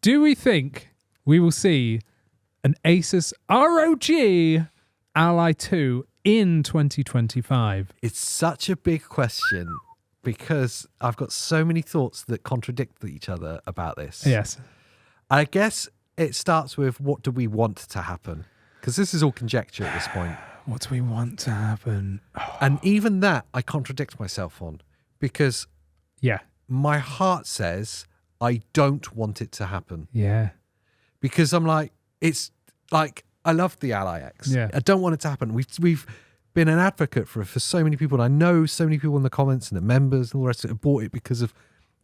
Do we think we will see an Asus ROG Ally 2 in 2025? It's such a big question because I've got so many thoughts that contradict each other about this. Yes. I guess it starts with what do we want to happen? Because this is all conjecture at this point. What do we want to happen? And even that I contradict myself on because Yeah. my heart says I don't want it to happen. Yeah. Because I'm like, it's like, I love the Ally X. Yeah. I don't want it to happen. We've been an advocate for so many people. And I know so many people in the comments and the members and all the rest of it have bought it because of,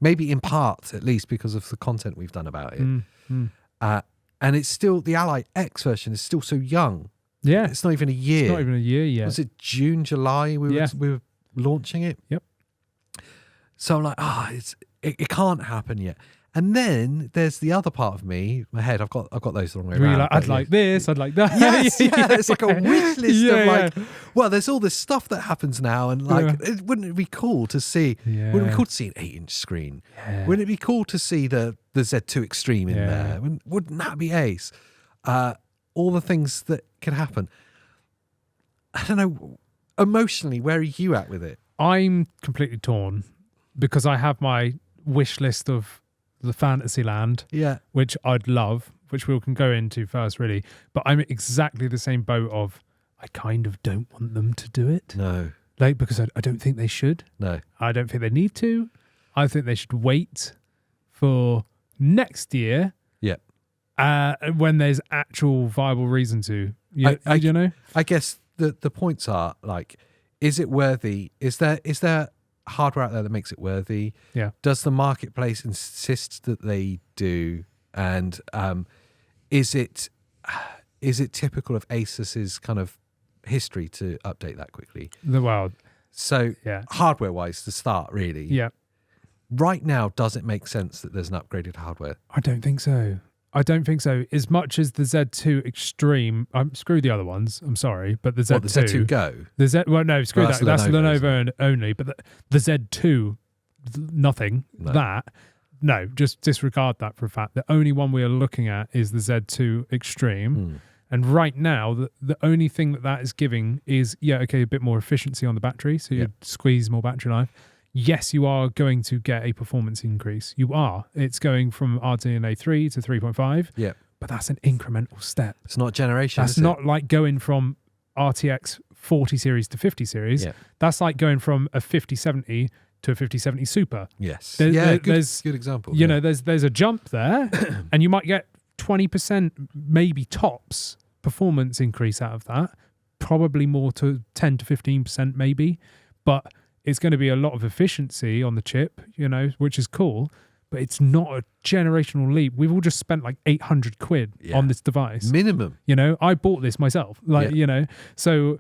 maybe in part at least, because of the content we've done about it. And it's still, the Ally X version is still so young. Yeah. It's not even a year. It's not even a year yet. Was it June, July we were launching it? Yep. So I'm like, it can't happen yet. And then there's the other part of me, my head. I've got those the wrong way Really around. like, I'd like this, I'd like that. Yes, yeah. It's like a wish list of like, yeah. well, there's all this stuff that happens now, and like, wouldn't it be cool to see? Yeah. Wouldn't it be cool to see an 8-inch screen? Yeah. Wouldn't it be cool to see the Z2 Extreme in there? Wouldn't that be ace? All the things that could happen. I don't know. Emotionally, where are you at with it? I'm completely torn because I have my wish list of the Fantasyland, Yeah. which I'd love, which we can go into first, really. But I'm exactly the same boat of I kind of don't want them to do it. No. Like, because I don't think they should. No. I don't think they need to. I think they should wait for next year. Yeah. When there's actual viable reason to. You know? I guess the points are like, is it worthy? Is there hardware out there that makes it worthy? Yeah. Does the marketplace insist that they do? And is it typical of Asus's kind of history to update that quickly? So yeah. hardware wise, to start really. Yeah. Right now, does it make sense that there's an upgraded hardware? I don't think so. As much as the Z2 Extreme, screw the other ones. I'm sorry, but the Z2, the Z2 Go. Screw that. That's Lenovo Lenovo only. But the Z2, nothing. No. Just disregard that for a fact. The only one we are looking at is the Z2 Extreme, and right now the only thing that is giving is a bit more efficiency on the battery, so you squeeze more battery life. Yes, you are going to get a performance increase. You are. It's going from RDNA 3 to 3.5. Yeah. But that's an incremental step. It's not generation. That's not like going from RTX 40 series to 50 series. Yeah. That's like going from a 5070 to a 5070 Super. Yes. Good example. You know, there's a jump there, and you might get 20%, maybe tops, performance increase out of that. Probably more to 10 to 15%, maybe. But it's going to be a lot of efficiency on the chip, which is cool, but it's not a generational leap. We've all just spent like 800 quid on this device. Minimum. I bought this myself, so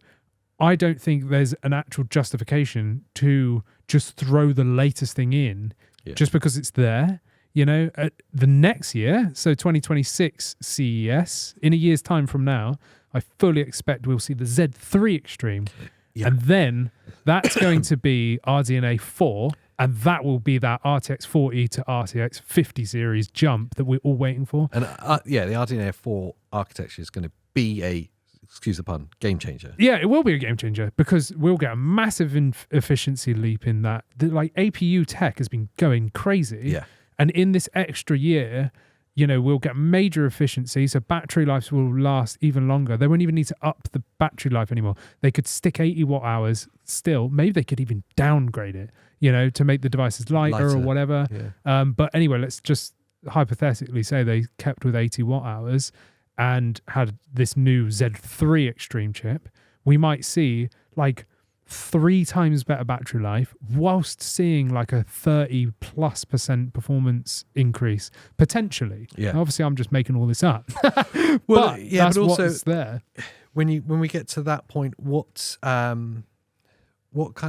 I don't think there's an actual justification to just throw the latest thing in just because it's there. The next year, so 2026 CES, in a year's time from now, I fully expect we'll see the Z3 Extreme. Yeah. And then that's going to be RDNA 4, and that will be that RTX 40 to RTX 50 series jump that we're all waiting for. And the RDNA 4 architecture is going to be a, excuse the pun, game changer. Yeah, it will be a game changer because we'll get a massive efficiency leap in that. APU tech has been going crazy. Yeah. And in this extra year, we'll get major efficiency, so battery lives will last even longer. They won't even need to up the battery life anymore. They could stick 80 watt hours still. Maybe they could even downgrade it, to make the devices lighter or whatever. Yeah. But anyway, let's just hypothetically say they kept with 80 watt hours and had this new Z3 Extreme chip. We might see like 3 times better battery life whilst seeing like a 30+% performance increase potentially. Yeah. Obviously I'm just making all this up. Well, that's but also what's there. When we get to that point, what kind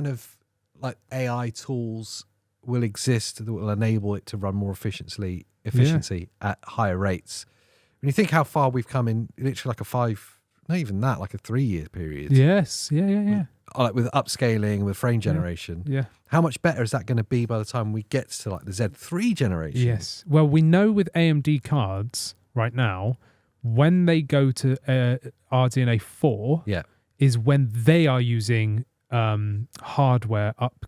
of like AI tools will exist that will enable it to run more efficiency at higher rates? When you think how far we've come in literally like a 3-year period. Yes. Yeah. like with upscaling, with frame generation. Yeah. How much better is that going to be by the time we get to like the Z3 generation? Yes. Well, we know with AMD cards right now, when they go to RDNA 4, Yeah. is when they are using hardware up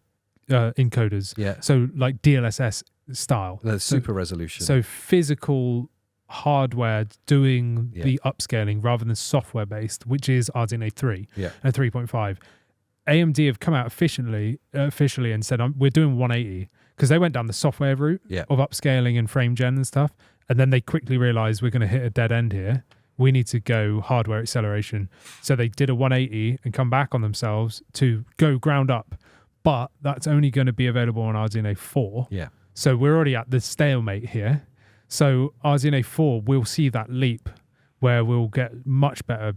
encoders. Yeah. So like DLSS style. The super resolution. So physical hardware doing Yeah. the upscaling rather than software based, which is RDNA 3 yeah. and 3.5. AMD have come out officially and said we're doing 180 because they went down the software route Yeah. of upscaling and frame gen and stuff, and then they quickly realized we're going to hit a dead end here. We need to go hardware acceleration. So they did a 180 and come back on themselves to go ground up, but that's only going to be available on RDNA 4. Yeah. So we're already at the stalemate here. So RDNA 4 will see that leap where we'll get much better,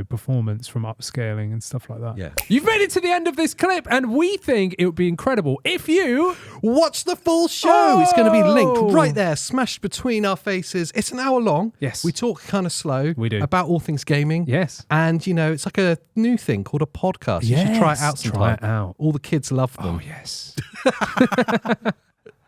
performance from upscaling and stuff like that. Yeah. You've made it to the end of this clip, and we think it would be incredible if you Watch the full show. It's going to be Oh! linked right there, smashed between our faces. It's an hour long. Yes. We talk kind of slow. We do. About all things gaming. Yes. And, it's like a new thing called a podcast. You should try it out sometime. Try it out. All the kids love them. Oh, yes.